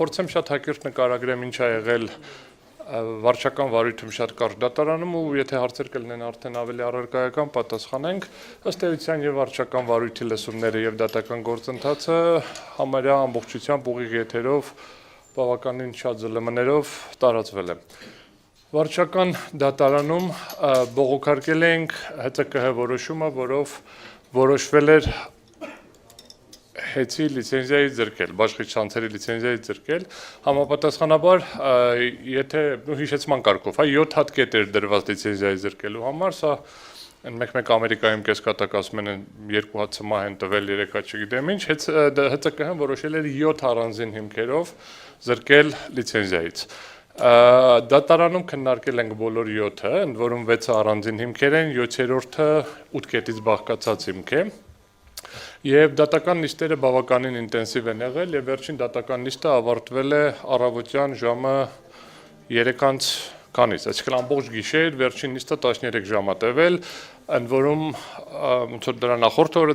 փորձեմ շատ հակիրճ նկարագրեմ ինչ ա եղել վարչական վարույթում շատ կարճ դատարանում ու եթե հարցեր կլինեն արդեն ավելի առարկայական պատասխանենք ըստ էության եւ վարչական վարույթի լսումները եւ դատական գործընթացը համարյա ամբողջությամբ ուղիղ եթերով բավականին շատ ԶԼՄ-ներով տարածվել է վարչական դատարանում բողոքարկել ենք ՀԾԿՀ որոշումը որով որոշվել էր Հեցի լիցենզիայի ձրկել, բաշխի ցանցերի լիցենզիայի ձրկել, համապատասխանաբար, եթե հիշեցման կարգով, 7 հատ կետ էր դրված լիցենզիայի ձրկելու համար, սա մեկ Ամերիկայում կեսկատակ ասում են 2 հատ սմահ են տվել 3 հատ չգիտեմ ինչ, ՀԾԿՀ-ն որոշել էր 7 առանձին հիմքերով ձրկել լիցենզիայից։ Դատարանում քննարկել ենք բոլոր 7-ը, ընդ որում 6-ը առանձին հիմքեր են, 7-րդը 8 կետից բաղկացած հիմք է։ Եվ դատական նիստերը բավականին ինտենսիվ են եղել եւ վերջին դատական նիստը ավարտվել է առավոտյան ժամը 3-ից քանից, այսինքն ամբողջ գիշեր վերջին նիստը 13 ժամ ա տևել, ընդ որում ոնց որ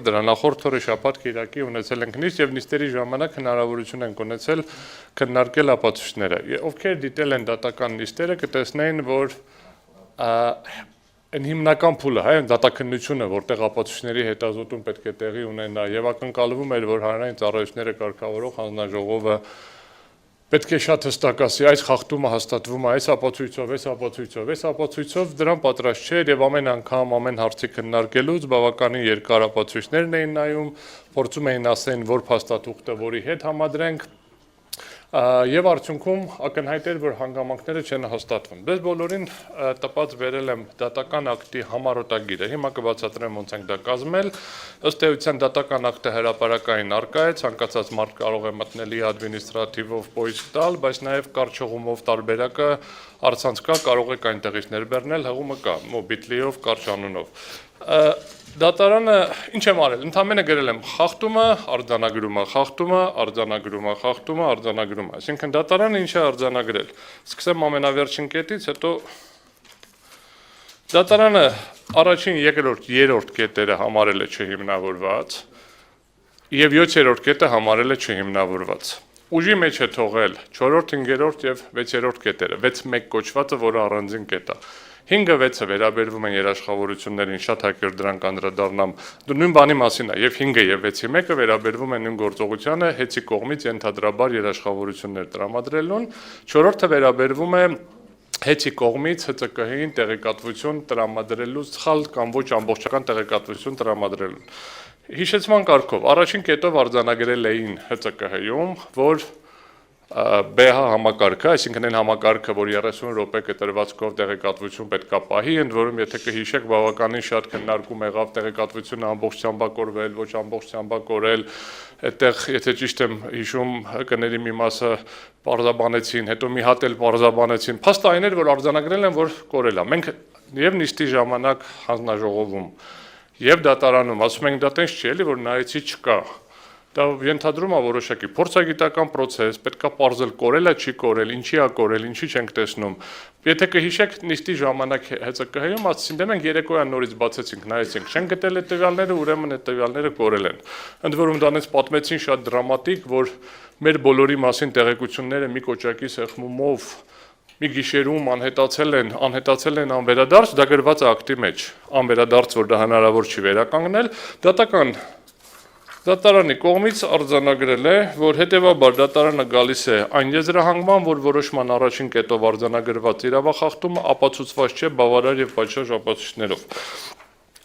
դրա նախորդ օրը շաբաթ կիրակի ունեցել ենք նիստ եւ նիստերի ժամանակ հնարավորություն ենք ունեցել քննարկել ապացույցները։ Ովքեր դիտել են դատական նիստերը կտեսնեին, որ Այն հիմնական փուլը, դատաքննությունը, որտեղ ապացույցների հետազոտում պետք է տեղի ունենա եւ ակնկալվում էր, որ հանրային ծառայությունները կարգավորող հանձնաժողովը պետք է շատ հստակասի, այս խախտումը հաստատվում է այս ապացույցով, դրան պատրաստ չէր եւ ամեն անգամ ամեն հարցի քննարկելուց բավականին երկար ապացույցներն էին նայում, փորձում էին ասեն, որ փաստաթուղթը որի հետ համադրենք Եվ արդյունքում ակնհայտ էր, որ հանգամանքները չեն հաստատվում։ Դες բոլորին տպած վերել եմ դատական ակտի համառոտագիրը։ Հիմա կբացատրեմ ոնց ենք դա կազմել։ Ըստ էության դատական ակտը հրապարակային առկա է, ցանկացած մարդ կարող է մտնել ադմինիստրատիվով պոիսկ տալ, բայց նաև կարճ հղումով տարբերակը առցանց կա, կարող եք այնտեղից ներբեռնել, հղումը կա, Bitly-ով, կարճ անունով։ Դատարանը ինչ եմ արել, ընդամենը գրել եմ խախտումը, արձանագրումը, խախտումը, արձանագրումը, խախտումը, արձանագրումը, այսինքն դատարանը ինչ է արձանագրել։ Սկսեմ ամենավերջին կետից, հետո դատարանը առաջին, երկրորդ, երրորդ կետերը համարել է չհիմնավորված եւ 7-րդ կետը համարել է չհիմնավորված։ Ուժի մեջ է թողել 4-րդ, 5-րդ եւ 6-րդ կետերը, 6-1 կոչվածը, որը առանձին կետ է։ 5-6-ը վերաբերվում են երաշխավորություններին, շատ հակիրճ դրանք անդրադառնամ, նույն բանի մասին է, եւ 5-ը եւ 6-1-ը վերաբերվում են նույն գործողությանը, հեցի կողմից ենթադրաբար երաշխավորություններ տրամադրելուն, 4-րդը վերաբերվում է հեցի կողմից ՀԾԿՀ-ին տեղեկատվություն տրամադրելու, սխալ կամ ոչ ամբողջական տեղեկատվություն տրամադրելուն։ Հիշեցման կարգով, առաջին կետով արձանագրել էին ՀԾԿՀ-ում, որ ԲՀ համակարգը, այսինքն այն համակարգը, որ 30 րոպե կտրվածքով տեղեկատվություն պետք է պահի, ընդ որում եթե կհիշեք, բավականին շատ քննարկում եղավ տեղեկատվությունը ամբողջությամբ կորվել, ոչ ամբողջությամբ կորել, այդտեղ եթե ճիշտ եմ հիշում, ՀԿ-ների մի մասը պարզաբանեցին, հետո մի հատ էլ պարզաբանեցին, փաստը այն էր, որ արձանագրել են, որ կորել է։ Մենք եւ նիստի ժամանակ հանձնաժողովում եւ դատարանում ասում ենք դա տենց չի էլի, որ նայեցի չկա։ Դա ենթադրում է որոշակի փորձագիտական process, պետքա պարզել կորել է, չի կորել, ինչի է կորել, ինչի չենք տեսնում։ Եթե կհիշեք, նիստի ժամանակ ՀԾԿՀ-ում ասեցին, դե մենք երեկոյան նորից բացեցինք, նայեցինք, չեն գտել այդ տվյալները, ուրեմն այդ տվյալները կորել են։ Ընդ որում դրանից պատմեցին շատ դրամատիկ, որ մեր բոլորի մասին տեղեկությունները մի կոճակի սեղմումով մի գիշերում անհետացել են անվերադարձ, դա գրված է ակտի մեջ, անվերադարձ, որ դա հնարավոր չի վերականգնել, Դատարանի կողմից արձանագրել է, որ հետևաբար դատարանը գալիս է այն եզրահանգման, որ որոշման առաջին կետով արձանագրված իրավախախտումը ապացուցված չէ բավարար եւ պատշաճ ապացույցներով։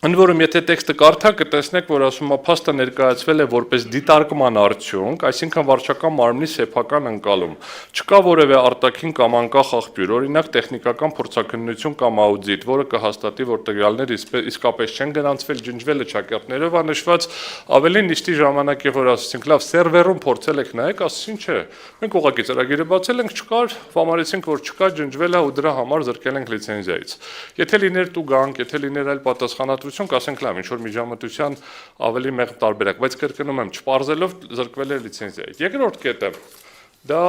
Ընդ որում, եթե տեքստը կարդաք, կտեսնեք, որ ասում է փաստը ներկայացվել է որպես դիտարկման արդյունք, այսինքն վարչական մարմնի սեփական ընկալում։ Չկա որևէ արտաքին կամ անկախ աղբյուր, օրինակ տեխնիկական փորձաքննություն կամ աուդիտ, որը կհաստատի, որ տվյալները իսկապես չեն գրանցվել, ջնջվել է ճակերտներով անշված, ավելի նիստի ժամանակ է, որ ասեցինք, լավ, սերվերում փորձել եք նայեք, ասեցին չէ։ Մենք ուղղակի ծրագիրը բացել ենք, չկար, համարեցինք, որ չկա, ջնջվել է ու դրա համար զրկել ենք լիցենզիայից։ Եթե լիներ տուգանք, եթե լիներ այլ պատասխանատվություն, կասենք լավ, ինչ որ միջամտության ավելի մեղմ տարբերակ, բայց կրկնում եմ, չպարզելով զրկվել է լիցենզիայից։ Երկրորդ կետը դա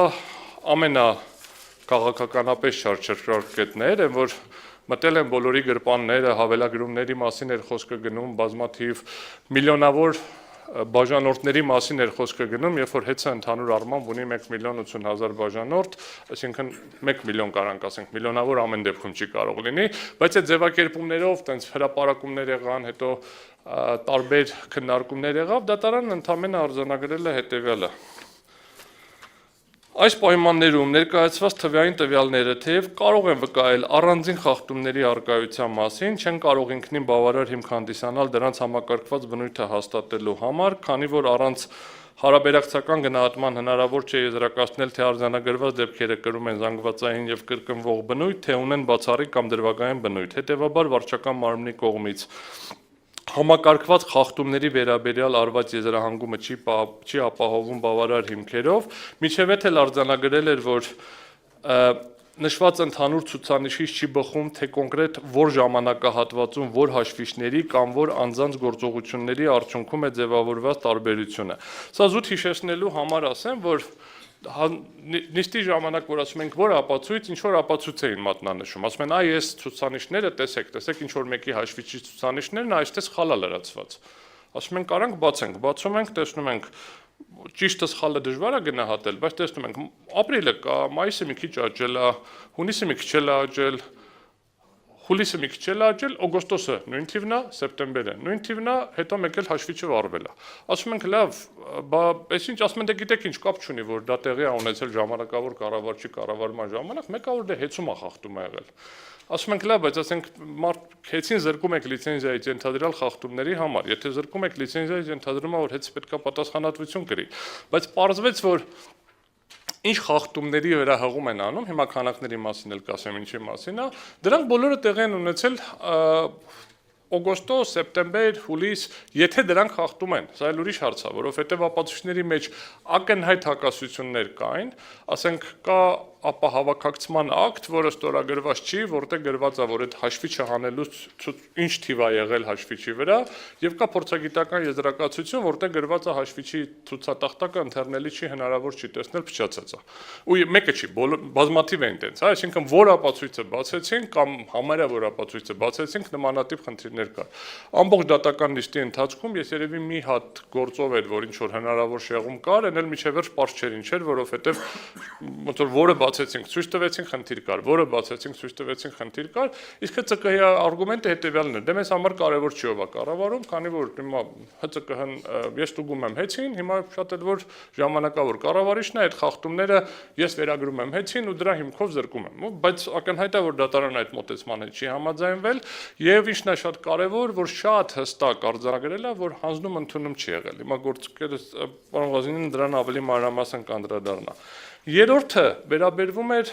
ամենաքաղաքականապես շարժարար կետն էր, որ մտել են բոլորի գրպանները, հավելագրումների մասին էր խոսքը գնում, բազմաթիվ միլիոնավոր բաժանորդների մասին էր խոսքը գնում, երբ որ հեծը ընդհանուր առմամբ ունի 1,80,000 բաժանորդ, այսինքն 1 միլիոն կարանք ասենք, միլիոնավոր ամեն դեպքում չի կարող լինի, բայց այդ ձևակերպումներով տենց հրապարակումներ եղան, հետո տարբեր քննարկումներ եղավ, դատարանն ընդամենը արձանագրել է հետևյալը. Այս պայմաններում ներկայացված թվային տվյալները թեև կարող են վկայել առանձին խախտումների առկայության մասին, չեն կարող ինքնին բավարար հիմք հանդիսանալ դրանց համակարգված բնույթը հաստատելու համար, քանի որ առանց հարաբերակցական գնահատման հնարավոր չէ եզրակացնել, թե արձանագրված դեպքերը կրում են զանգվածային եւ կրկնվող բնույթ, թե ունեն բացառիկ կամ դրվագային բնույթ։ Հետևաբար վարչական մարմնի կողմից համակարգված խախտումների վերաբերյալ արված եզրահանգումը չի ապահովում բավարար հիմքերով, միջև էլ արձանագրել էր, որ նշված ընդհանուր ցուցանիշից չի բխում, թե կոնկրետ որ ժամանակահատվածում, որ հաշվիչների կամ որ անձանց գործողությունների արդյունքում է ձևավորված տարբերությունը։ Սա զուտ հիշեցնելու համար ասեմ, որ նիստի ժամանակ, որ ասում ենք, որ ապացույց, ինչ որ ապացույց էին մատնանշում, ասում են, այ այս ցուցանիշները տեսեք, ինչ որ մեկի հաշվիչի ցուցանիշներն այստեղ սխալ է լրացված։ Ասում են, կարանք բացենք, բացում ենք, տեսնում ենք, ճիշտը սխալը դժվար է գնահատել, բայց տեսնում ենք, ապրիլը կա, մայիսը մի քիչ աճել է, հունիսը մի քիչ էլ աճել, հուլիսը մի քիչ էլ աճել, օգոստոսը նույն թիվն է, սեպտեմբերը նույն թիվն է, հետո մեկ էլ հաշվիչը վառվել է։ Ասում ենք, լավ, այսինչ ասում են, դե գիտեք ինչ կապ չունի, որ դա տեղի է ունեցել ժամանակավոր կառավարչի կառավարման ժամանակ, մեկը որ դե հեծում է խախտում ա եղել։ Ասում ենք, լավ, բայց ասենք հեծին զրկում եք լիցենզիայից ենթադրյալ խախտումների համար, եթե զրկում եք լիցենզիայից ենթադրում է, որ հեծը պետք է պատասխանատվություն կրի, բայց պարզվեց, որ ինչ խախտումների վերահղում են անում, հիմա քանակների մասին էլ կասեմ ինչի մասին է, դրանք բոլորը տեղի են ունեցել օգոստոս, սեպտեմբեր, հուլիս, եթե դրանք խախտում են, սա էլ ուրիշ հարց է, որովհետև ապացույցների մեջ ակնհայտ հակասություններ կային, ասենք կա ապահավաքակցման ակտ, որը ստորագրված չի, որտեղ գրված է, որ այդ հաշվիչը հանելուց ինչ թիվ է եղել հաշվիչի վրա, եւ կա փորձագիտական եզրակացություն, որտեղ գրված է հաշվիչի ցուցատախտակը ընթերնելի չի, հնարավոր չի տեսնել, փչացած է։ Ու մեկը չի, բազմաթիվ են տենց, այսինքն որ ապացույցը բացեցին կամ համարյա որ ապացույցը բացեցին, նմանատիպ խնդիրներ կար։ Ամբողջ դատական նիստի ընթացքում ես երևի մի հատ գործով էր, որ ինչ որ հնարավոր շեղում կար, այն էլ միջև վերջ պարզ չէր ինչ էր, որովհետեւ ոնց որ որը բացեցինք, ցույց տվեցինք խնդիր կար, որը բացեցինք, ցույց տվեցինք խնդիր կար, իսկ ՀՑԿ-ի արգումենտը հետեւյալն է, դե մեզ համար կարևոր չի ով է կառավարում, քանի որ հիմա ՀՑԿ-ն ես ստուգում եմ հեծին, հիմա շատ էլ որ ժամանակավոր կառավարիչն է, այդ խախտումները ես վերագրում եմ հեծին ու դրա հիմքով զրկում եմ, բայց ակնհայտ է որ դատարանը այդ մոտեցման հետ չի համաձայնվել եւ ինչն է շատ կարևոր, որ շատ հստակ արձանագրել է, որ հանձնում ընդունում չի եղել։ Հիմա գործընկերս պարոն Ղազինին դրան ավելի մանրամասն կանդրադառնա։ Երրորդը վերաբերվում էր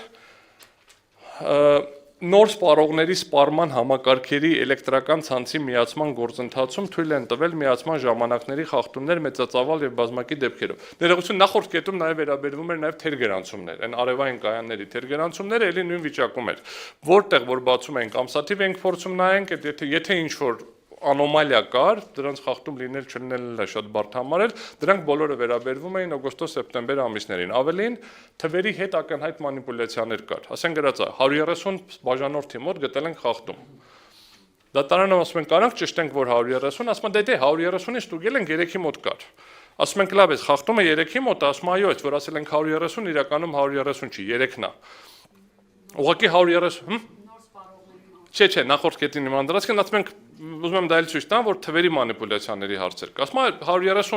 նոր սպառողների սպառման համակարգերի էլեկտրական ցանցի միացման գործընթացում թույլ են տվել միացման ժամանակների խախտումներ մեծածավալ եւ բազմակի դեպքերով։ Ներողություն, նախորդ կետում նաեւ վերաբերվում էր նաեւ թերգերանցումներ, այն արևային կայանների թերգերանցումները էլի նույն վիճակում էր։ Որտեղ որ բացում ենք ամսաթիվ ենք փորձում նայենք, եթե ինչ որ անոմալիա կար, դրանց խախտում լինել չլինելն է շատ բարդ համարել, դրանք բոլորը վերաբերվում էին օգոստոս-սեպտեմբեր ամիսներին։ Ավելին թվերի հետ ակնհայտ մանիպուլյացիաներ կար։ Ասենք գրած է 130 բաժանորդի մոտ գտել ենք խախտում։ Դատարանը ասում են, կարանք ճշտենք, որ 130, ասում են, դե 130-ից ստուգել ենք 3-ի մոտ կար։ Ասում ենք, լավ է, խախտումը 3-ի մոտ, ասում այո, այդ որ ասել ենք 130, իրականում 130 չի, 3-ն է։ Ուղղակի 130, Չէ, նախորդ կետին նման դրացքն ասում ենք, ուզում եմ դա էլ ցույց տամ, որ թվերի մանիպուլյացիաների հարցեր կա։ Ասում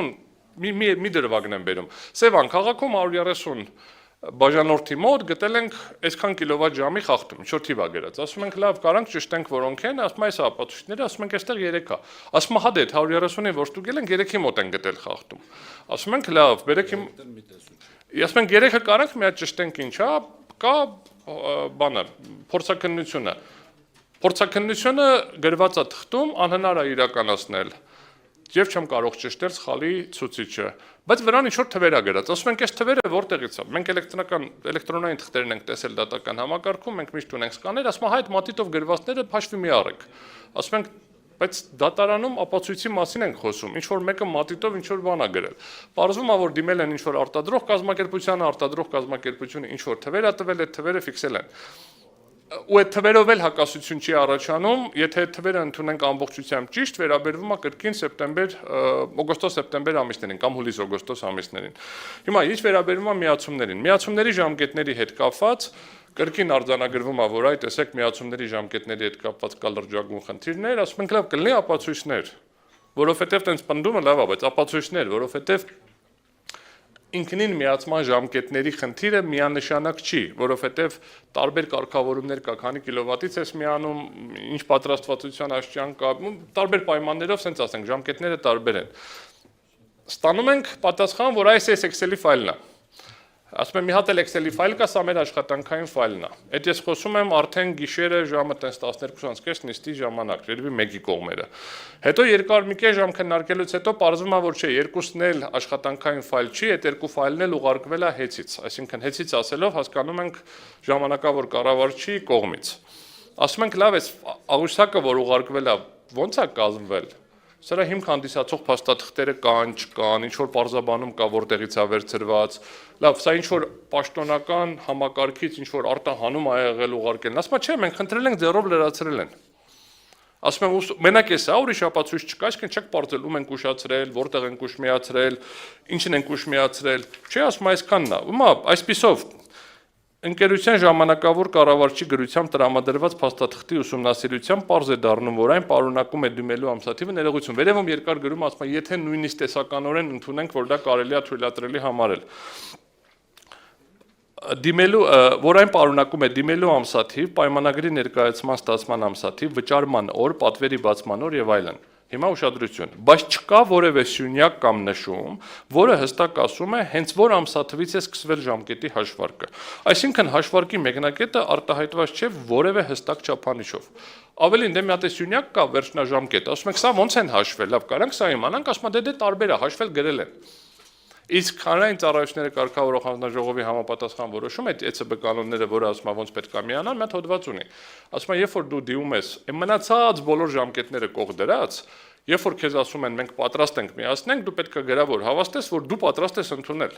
եմ 130 մի դրվագն եմ բերում։ Սևան քաղաքում 130 բաժանորդի մոտ գտել ենք այսքան կիլովատ ժամի խախտում, ինչ որ թիվ է գրած։ Ասում ենք լավ, կարանք ճշտենք որոնք են, ասում այս ապացույցները, ասում ենք այստեղ 3 է։ Ասում հա դե 130-ին որ ստուգել ենք 3-ի մոտ են գտել խախտում։ Ասում ենք լավ, բերեք իմ Ասում ենք 3-ը կարանք մի հատ ճշտենք ինչա, կա բանը, փորձաքննությունը։ Փորձաքննությունը գրված է թղթում, անհնար է իրականացնել եւ չեմ կարող ճշտել սխալի ցուցիչը, բայց վրան ինչ որ թվեր է գրած։ Ասում ենք այս թվերը որտեղից է։ Մենք էլեկտրոնային թղթերն ենք տեսել դատական համակարգում, մենք միշտ ունենք սկաներ, ասում հա այդ մատիտով գրվածները հաշվի մի առեք։ Ասում ենք բայց դատարանում ապացույցի մասին ենք խոսում, ինչ որ մեկը մատիտով ինչ որ բան է գրել։ Պարզվում է որ դիմել են ինչ որ արտադրող կազմակերպությանը, արտադրող կազմակերպությունը ինչ որ թվեր է տվել, այդ թվերը ֆիքսել են։ ու այդ թվերով էլ հակասություն չի առաջանում, եթե այդ թվերը ընդունենք ամբողջությամբ ճիշտ, վերաբերվում է կրկին օգոստոս-սեպտեմբեր ամիսներին կամ հուլիս-օգոստոս ամիսներին։ Հիմա ինչ վերաբերվում է միացումներին, միացումների ժամկետների հետ կապված կրկին արձանագրվում է, որ այ տեսեք միացումների ժամկետների հետ կապված կա լրջագույն խնդիրներ, ասում ենք լավ կլինի ապացույցներ, որովհետև տենց պնդումը լավ է, բայց ապացույցներ, որովհետև ինքնին միացման ժամկետների խնդիրը միանշանակ չի, որովհետև տարբեր կարգավորումներ կա, քանի կիլովատից ես միանում, ինչ պատրաստվածության աստիճան կա, տարբեր պայմաններով, սենց ասենք, ժամկետները տարբեր են։ Ստանում ենք պատասխան, որ այս Excel-ի ֆայլն է։ Ասում եմ մի հատ էլ Excel-ի ֆայլ կա, սա մեր աշխատանքային ֆայլն է։ Այդ ես խոսում եմ արդեն գիշերը ժամը 12:30 նիստի ժամանակ, երևի մեկի կողմերը։ Հետո երկար մի կես ժամ քննարկելուց հետո պարզվում է, որ չէ, երկուսն էլ աշխատանքային ֆայլ չի, այդ երկու ֆայլն էլ ուղարկվել է հեծից, այսինքն հեծից ասելով հասկանում ենք ժամանակավոր կառավարչի կողմից։ Ասում ենք լավ, այս աղյուսակը, որ ուղարկվել է, ո՞նց է կազմվել։ Սրա հիմք հանդիսացող փաստաթղթերը կան, չկան, ինչ որ պարզաբանում կա, որտեղից է վերցրված։ Լավ, սա ինչ որ պաշտոնական համակարգից ինչ որ արտահանում ա եղել ուղարկելն։ Ասում եմ, չէ, մենք խնդրել ենք ձեռով լրացրել են։ Ասում եմ, մենակ էս է, ուրիշ ապացույց չկա, այսինքն չեք պարզել ում ենք ուշացրել, որտեղ ենք ուշ միացրել, ինչն ենք ուշ միացրել։ Չէ, ասում եմ, այսքանն է։ Ումա, այսպիսով ընկերության ժամանակավոր կառավարչի գրությամբ տրամադրված փաստաթղթի ուսումնասիրությամբ պարզ է դառնում, որ այն պարունակում է դիմելու ամսաթիվը ներողություն։ Վերևում երկար գրում ասում է, եթե նույնիսկ տեսականորեն ընդունենք, որ դա կարելի է թույլատրելի համարել։ Որ այն պարունակում է դիմելու ամսաթիվ, պայմանագրի ներկայացման ստացման ամսաթիվ, վճարման օր, պատվերի բացման օր եւ այլն։ Հիմա ուշադրություն, բայց չկա որևէ սյունյակ կամ նշում, որը հստակ ասում է, հենց որ ամսաթվից է սկսվել ժամկետի հաշվարկը։ Այսինքն հաշվարկի մեկնակետը արտահայտված չէ որևէ հստակ չափանիշով։ Ավելին դե մի հատ սյունյակ կա վերջնաժամկետ, ասում եք սա ոնց են հաշվել, լավ, կարանք սա իմանանք, ասում է դե տարբեր է, հաշվել գրել են։ Իսկ հանրային ծառայությունների կարգավորող հանձնաժողովի համապատասխան որոշում այդ ԵՑԲ կանոնները, որը ասում է ոնց պետք է միանան, մի հատ հոդված ունի։ Ասում է, երբ որ դու դիում ես, մնացած բոլոր ժամկետները կող դրած, երբ որ քեզ ասում են մենք պատրաստ ենք միացնենք, դու պետք է գրա որ հավաստես, որ դու պատրաստ ես ընդունել,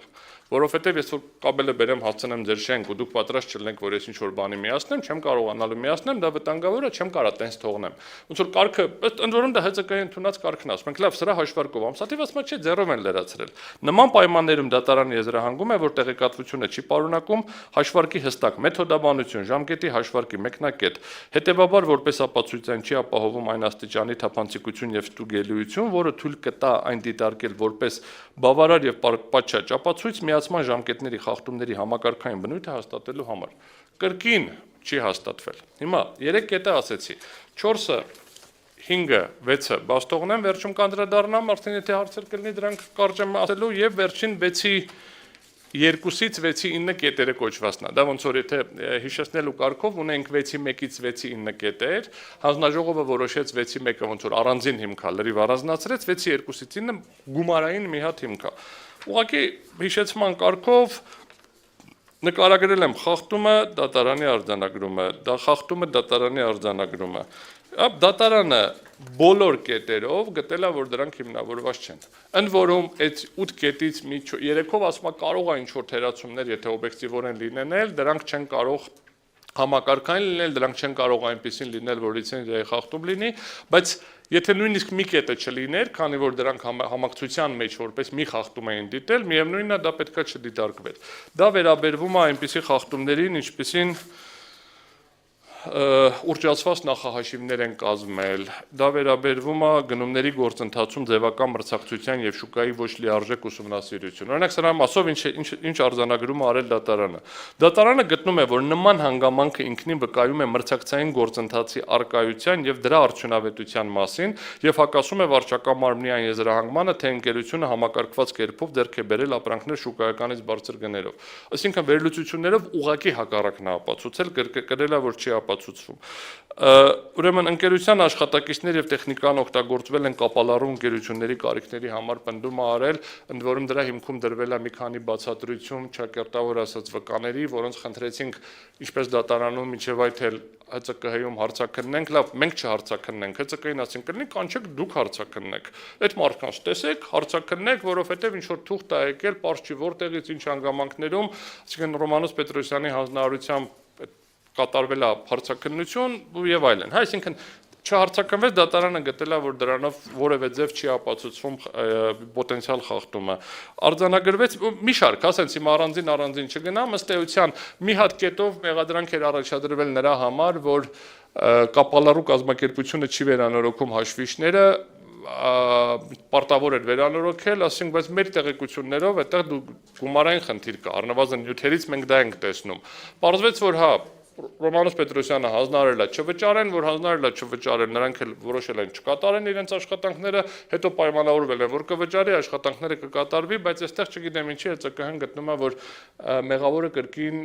որովհետև ես որ կաբելը բերեմ հասցնեմ ձեր շենք ու դուք պատրաստ չլինեք, որ ես ինչ որ բանի միացնեմ, չեմ կարողանալու միացնեմ, դա վտանգավոր է, չեմ կարա տենց թողնեմ։ Ոնց որ կարգը, ընդ որում դա ՀԾԿ-ի ընդունած կարգն է, ասում ենք լավ, սրա հաշվարկով ամսաթիվ ասում է չէ, ձեռով են լրացրել։ Նման պայմաններում դատարանը եզրահանգում է, որ տեղեկատվությունը չի պարունակում հաշվարկի հստակ մեթոդաբանություն, ժամկետի հաշվարկի մեկնակետ, հետևաբար որպես ապացույցային չի ապահովում այն աստիճանի թափանցիկություն եւ ստուգելիություն, որը թույլ կտա այն դիտարկել որպես բավարար եւ պատշաճ ապացույց միացման ժամկետների խախտումների համակարգային բնույթը հաստատելու համար։ Կրկին չի հաստատվել։ Հիմա 3 կետը ասեցի, 4-ը 5-ը 6-ը բաց թողնեմ, վերջում կանդրադառնամ, արդեն եթե հարցեր կլինի դրանք կարճ եմ ասելու եւ վերջին 6-ի 2-ից 6-ի 9 կետերը կոչվածն է։ Դա ոնց որ եթե հիշեցնելու կարգով ունենք 6-ի 1-ից 6-ի 9 կետեր, հանձնաժողովը որոշեց 6-ի 1-ը ոնց որ առանձին հիմք է, լրիվ առանձնացրեց, 6-ի 2-ից 9 գումարային մի հատ հիմք է։ Ուղղակի հիշեցման կարգով նկարագրել եմ խախտումը, դատարանի արձանագրումը, խախտումը, դատարանի արձանագրումը։ Դատարանը բոլոր կետերով գտել է, որ դրանք հիմնավորված չեն։ Ընդ որում այդ 8 կետից 3-ով ասում է կարող է ինչ-որ թերացումներ, եթե օբյեկտիվորեն լինեն, դրանք չեն կարող համակարգային լինել, դրանք չեն կարող այնպեսին լինել, որ լիցենզիայի խախտում լինի, բայց եթե նույնիսկ մի կետը չլիներ, քանի որ դրանք համակցության մեջ որպես մի խախտում էին դիտել, միևնույնն է դա պետքա չդիտարկվեր։ Դա վերաբերվում է այնպիսի խախտումներին, ինչպիսին ուռճացված նախահաշիվներ են կազմել, դա վերաբերվում է գնումների գործընթացում ձևական մրցակցության եւ շուկայի ոչ լիարժեք ուսումնասիրություն։ Օրինակ սրա մասով ինչ արձանագրում է արել դատարանը։ Դատարանը գտնում է, որ նման հանգամանքը ինքնին վկայում է մրցակցային գործընթացի արկայության եւ դրա արդյունավետության մասին եւ հակասում է վարչական մարմնի այն եզրահանգմանը, թե ընկերությունը համակարգված կերպով ձեռք է բերել ապրանքներ շուկայականից բարձր գներով։ Այսինքն վերլուծություններով ուղղակի հակառակն է ապացուցել, կրկնել է, որ չի ապացուցվում։ Ուրեմն ընկերության աշխատակիցներ եւ տեխնիկան օգտագործվել են կապալառու ընկերությունների կարիքների համար պնդում արել, ընդ որում դրա հիմքում դրվել է մի քանի բացատրություն, ճակերտավոր ասած վկաների, որոնց խնդրեցինք ինչպես դատարանում մինչև այդ էլ ՀԾԿ-հում հարցաքննենք, լավ, մենք չհարցաքննենք, ՀԾԿ-ին ասենք կլինի, կանչեք դուք հարցաքննեք։ Այդ մարդկանց տեսեք, հարցաքննեք, որովհետեւ ինչ որ թուղթ է եկել, պարզ չի որտեղից ինչ հանգամանքներում, այսինքն Ռոմանոս Պետրոսյանի հանձնարարությամբ կատարվել է հարցաքննություն եւ այլն։ Հա, այսինքն չհարցակնվեց դատարանը գտել է, որ դրանով որևէ ձև չի ապացուցվում պոտենցիալ խախտումը։ Արձանագրվեց մի շարք, ասենց իմ առանձին չգնամ, ըստ էության մի հատ կետով մեղադրանք էր առաջադրվել նրա համար, որ կապալառու կազմակերպությունը չի վերանորոգում հաշվիչները, պարտավոր էր վերանորոգել, ասենք, բայց մեր տեղեկություններով այդտեղ դու գումարային խնդիր կա, առնվազն նյութերից մենք դա ենք տեսնում։ Պարզվեց, որ հա, Ռոմանոս Պետրոսյանը հանձնարարել է չվճարեն, որ հանձնարարել է չվճարել, նրանք էլ որոշել են չկատարեն իրենց աշխատանքները, հետո պայմանավորվել են, որ կվճարի, աշխատանքները կկատարվի, բայց այստեղ չգիտեմ ինչի է ՑԿՀ-ն գտնում է, որ մեղավորը կրկին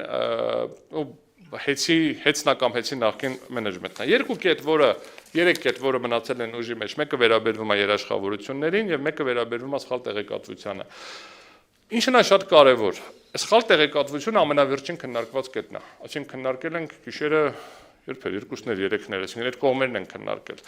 հեծնի նախկին մենեջմենտն է։ Երեք կետ, որը մնացել են ուժի մեջ, մեկը վերաբերվում է երաշխավորություններին եւ մեկը վերաբերվում է սխալ տեղեկատվությանը։ Ինչն է շատ կարևոր, սխալ տեղեկատվությունը ամենավերջին քննարկված կետն է, այսինքն քննարկել ենք գիշերը երբեր, երկուսներ, երեքներ, այսինքն այդ կողմերն են քննարկել։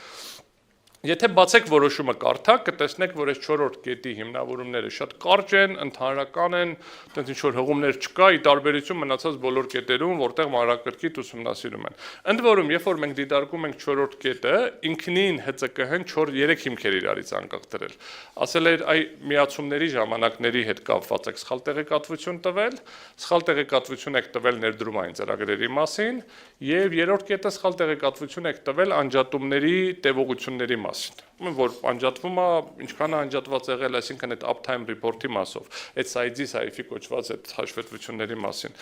Եթե բացեք որոշումը կարդաք, կտեսնեք, որ այս 4-րդ կետի հիմնավորումները շատ կարճ են, ընդհանրական են, այդպես ինչ-որ հղումներ չկա, ի տարբերություն մնացած բոլոր կետերում, որտեղ մանրակրկիտ ուսումնասիրում են։ Ընդ որում, երբ որ մենք դիտարկում ենք 4-րդ կետը, ինքնին ՀԾԿՀ-ն 3 հիմքեր իրարից անկախ դրել։ Ասել էր, այ միացումների ժամանակների հետ կապված եք սխալ տեղեկատվություն տվել, սխալ տեղեկատվություն եք տվել ներդրումային ծրագրերի մասին, եւ 3-րդ կետը սխալ տեղեկատվություն եք տվել անջատումների տևողությունների մասին, որ անջատվում է, ինչքան է անջատված եղել, այսինքն այդ uptime report-ի մասով, այդ SAIFI կոչված այդ հաշվետվությունների մասին։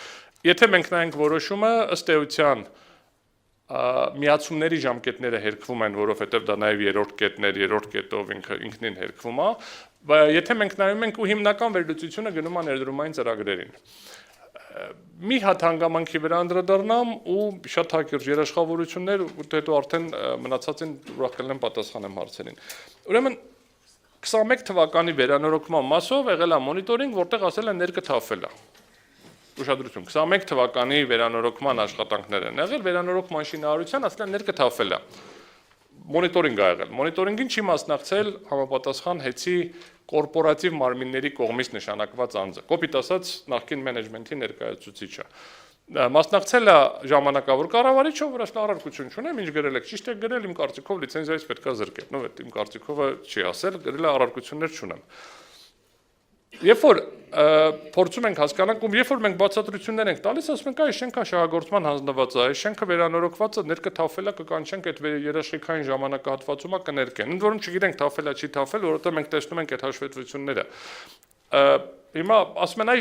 Եթե մենք նայենք որոշումը, ըստ էության միացումների ժամկետները հերկվում են, որովհետև դա նաև 3-րդ կետն էր, 3-րդ կետով ինքնին հերկվում է, եթե մենք նայում ենք ու հիմնական վերլուծությունը գնում է ներդրումային ծրագրերին։ Մի հատ հանգամանքի վրա անդրադառնամ ու շատ հակիրճ երաշխավորություններ ու հետո արդեն մնացածին ուրախ կլինեմ պատասխանեմ հարցերին։ Ուրեմն 21 թվականի վերանորոգման մասով եղել է մոնիտորինգ, որտեղ ասել են ներկը թափվել է։ Ուշադրություն, 21 թվականի վերանորոգման աշխատանքներ են եղել, վերանորոգման շինարարության ասել են ներկը թափվել է։ Մոնիտորինգ ա եղել։ Մոնիտորինգին չի մասնակցել համապատասխան հեծի կորպորատիվ մարմինների կողմից նշանակված անձը, կոպիտ ասած նախկին մենեջմենթի ներկայացուցիչը։ Մասնակցել է ժամանակավոր կառավարիչը, որ ասել առարկություն չունեմ, ինչ գրել եք, ճիշտ եք գրել, իմ կարծիքով լիցենզիայից պետք է զրկել, նո, իմ կարծիքով չի ասել, գրել է առարկություններ չունեմ։ Երբ որ փորձում ենք հասկանանք, ու երբ որ մենք բացատրություններ ենք տալիս, ասում ենք, այս շենքը շահագործման հանձնված է, այս շենքը վերանորոգված է, ներկը թափվել է, կկանչենք այդ երաշխիքային ժամանակահատվածում է կներկեն։ Ընդ որում չգիտենք թափվել է, չի թափվել, որովհետև մենք տեսնում ենք այդ հաշվետվությունները։ Հիմա ասում են, այ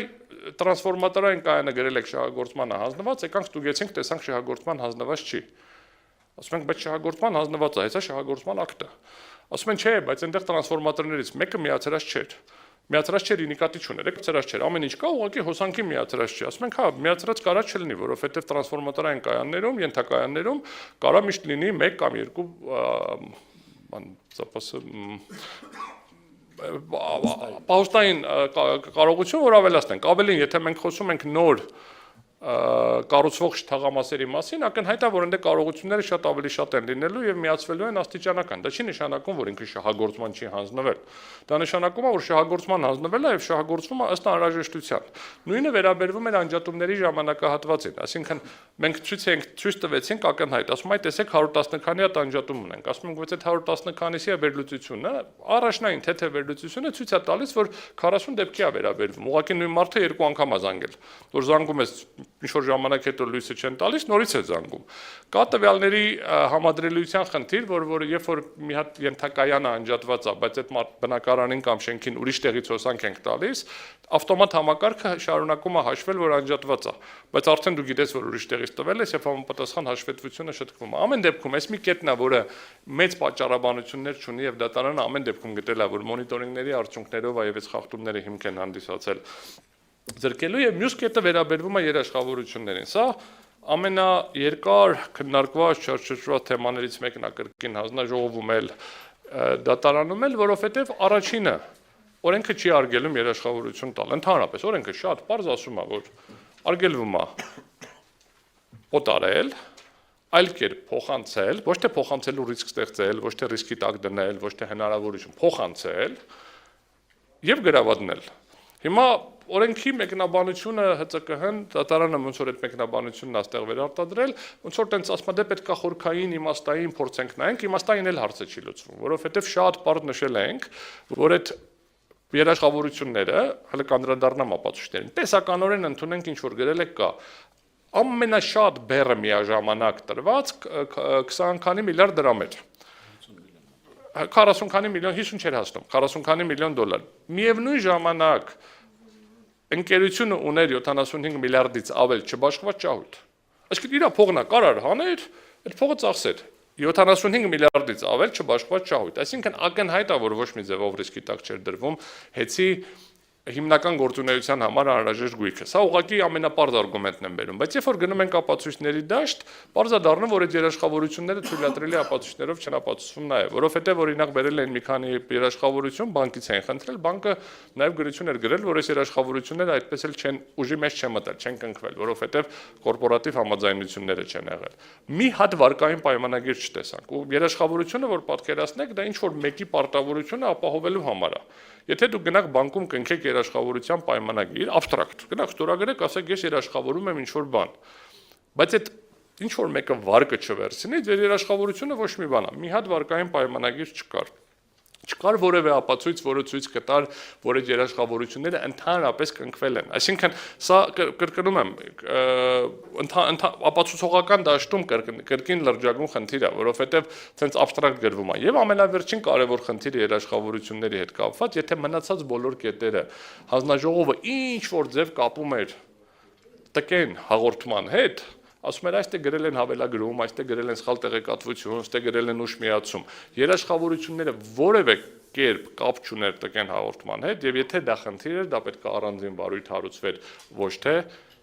տրանսֆորմատորային կայանը գրել եք շահագործմանը հանձնված, եկանք ստուգեցինք, տեսանք շահագործման հանձնված չի։ Ասում ենք, բայց շահագործման հանձնված է, հեսա շահագործման ակտը։ Ասում են, չէ, բայց այնտեղ տրանսֆորմատորներից մեկը միացրած չէր։ Միացրած չէր, նկատի չուներ, միացրած չէր, ամեն ինչ կա, ուղղակի հոսանքի միացրած չի։ Ասում ենք, հա, միացրած կարա չլինի, որովհետև տրանսֆորմատորային կայաններում, ենթակայաններում կարա միշտ լինի 1 կամ 2 պահոստային կարողություն, որ ավելացնենք։ Ավելին, եթե մենք խոսում ենք նոր կառուցվող թաղամասերի մասին, ակնհայտ է, որ այնտեղ կարողությունները շատ ավելի շատ են լինելու եւ միացվելու են աստիճանական։ Դա չի նշանակում, որ ինքը շահագործման չի հանձնվել։ Դա նշանակում է, որ շահագործման հանձնվել է եւ շահագործվում է ըստ անհրաժեշտության։ Նույնը վերաբերվում էր անջատումների ժամանակահատվածին, այսինքն մենք ցույց տվեցինք ակնհայտ, ասում այ տեսեք 110 քանի հատ անջատում ունենք, ասում ենք, բայց այդ 110 քանիսի վերլուծությունը, առաջնային թեթև վերլուծությունը ցույց է տալիս, որ 40 դեպքի է վերաբերվում։ Ուղղակի նույն մարդը 2 անգամ է զանգել, որ զանգում ես ինչ-որ ժամանակ հետո լույսը չեն տալիս, նորից է զանգում։ Կա տվյալների համադրելիության խնդիր, որ երբ որ մի հատ ենթակայանը անջատված է, բայց այդ բնակարանին կամ շենքին ուրիշ տեղից հոսանք ենք տալիս, ավտոմատ համակարգը շարունակում է հաշվել, որ անջատված է, բայց արդեն դու գիտես, որ ուրիշ տեղից տվել ես եւ համապատասխան հաշվետվությունը շտկվում է։ Ամեն դեպքում այս մի կետն է, որը մեծ պատճառաբանություններ չունի եւ դատարանը ամեն դեպքում գտել է, որ մոնիտորինգների արդյունքներով այ այս խախտումները հիմք են հանդիսացել զրկելու եւ մյուս կետը վերաբերվում է երաշխավորություններին։ Սա ամենաերկար քննարկված չարչարված թեմաներից մեկն է կրկին հանձնաժողովում էլ դատարանում էլ, որովհետեւ առաջինը օրենքը չի արգելում երաշխավորություն տալ։ Ընդհանրապես օրենքը շատ պարզ ասում է, որ արգելվում է օտարել, այլ կերպ փոխանցել, ոչ թե փոխանցելու ռիսկ ստեղծել, ոչ թե ռիսկի տակ դնել, ոչ թե հնարավորություն փոխանցել եւ գրավատնել։ Հիմա օրենքի մեկնաբանությունը ՀԾԿ-հն դատարանը ոնց որ այդ մեկնաբանությունն աստեղ վերարտադրել, ոնց որ տենց ասում դե պետք է խորքային իմաստային փորձենք նայենք, իմաստային էլ հարցը չի լուծվում, որովհետև շատ բարձ նշել ենք, որ այդ երաշխավորությունները հələ կանդրադառնամ ապացույցներին։ Տեսականորեն ընդունենք ինչ որ գրել է կա։ Ամենաշատ բեռը միաժամանակ տրված 20 քանի միլիարդ դրամ էր։ 40 քանի միլիոն 50 չէր հասնում, 40 քանի միլիոն դոլար։ Միևնույն ժամանակ ընկերությունը ուներ 75 միլիարդից ավել չբաշխված ճահույթ։ Այսինքն իր փողնա կարար հաներ, այդ փողը ծախսեր։ 75 միլիարդից ավել չբաշխված ճահույթ։ Այսինքն ակնհայտ է, որ ոչ մի ձևով ռիսկի տակ չէր դրվում հեցի հիմնական գործունեության համար անհրաժեշտ գույքը։ Սա ուղղակի ամենապարզ արգումենտն եմ բերում, բայց երբ որ գնում ենք ապացույցների դաշտ, պարզ է դառնում, որ այդ երաշխավորությունները թույլատրելի ապացույցներով չնապացուցվում նաև, որովհետև օրինակ բերել են մի քանի երաշխավորություն, բանկից էին խնդրել, բանկը նաև գրություն էր գրել, որ այս երաշխավորությունները այդպես էլ չեն ուժի մեջ չեն մտել, չեն կնքվել, որովհետև կորպորատիվ համաձայնությունները չեն եղել։ Մի հատ վարկային պայմանագիր չտեսանք, ու երաշխավորությունը, որ պատկերացնեք, դա ինչ որ մեկի պարտավորությունը ապահովելու համար է։ Եթե դուք գնաք բանկում կնքեք երաշխավորության պայմանագիր, абստրակտ, գնաք ստորագրեք, ասեք ես երաշխավորում եմ ինչ-որ բան։ Բայց այդ ինչ-որ մեկը վարկը չվերցնի, ձեր երաշխավորությունը ոչ մի բան է։ Մի հատ վարկային պայմանագիր չկար։ Չկար որևէ ապացույց, որը ցույց կտար, որ այդ երաշխավորությունները ընդհանրապես կնքվել են։ Այսինքն, սա կրկնում եմ, ապացուցողական դաշտում կրկին լրջագույն խնդիր է, որովհետև ցենց абստրակտ գրվում է։ Եվ ամենավերջին կարևոր խնդիրը երաշխավորությունների հետ կապված, եթե մնացած բոլոր կետերը հանձնաժողովը ինչ որ ձև կապում էր տկեն հաղորդման հետ, ասում էր այստեղ գրել են հավելագրում, այստեղ գրել են սխալ տեղեկատվություն, այստեղ գրել են ուշ միացում։ Երաշխավորությունները որևէ կերպ կապ չուներ տկեն հաղորդման հետ, եւ եթե դա խնդիր էր, դա պետք է առանձին վարույթ հարուցվեր ոչ թե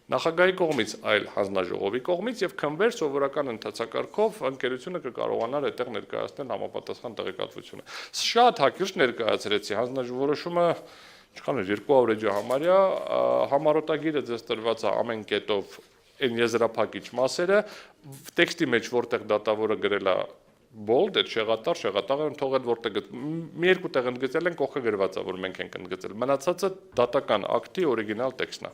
նախագահի կողմից, այլ հանձնաժողովի կողմից եւ քնվեր սովորական ընթացակարգով ընկերությունը կկարողանար այդտեղ ներկայացնել համապատասխան տեղեկատվությունը։ Շատ հակիրճ ներկայացրեցի հանձնաժողովը ինչքան էր 200 էջը համարյա համառոտագիրը ձեզ տրված է ամեն կետով այն եզրափակիչ մասերը, տեքստի մեջ որտեղ դատավորը գրել է bold, այդ շեղատաղը թողել որտեղ մի երկու տեղ ընդգծել են, կողքը գրված է, որ մենք ենք ընդգծել։ Մնացածը դատական ակտի օրիգինալ տեքստն է։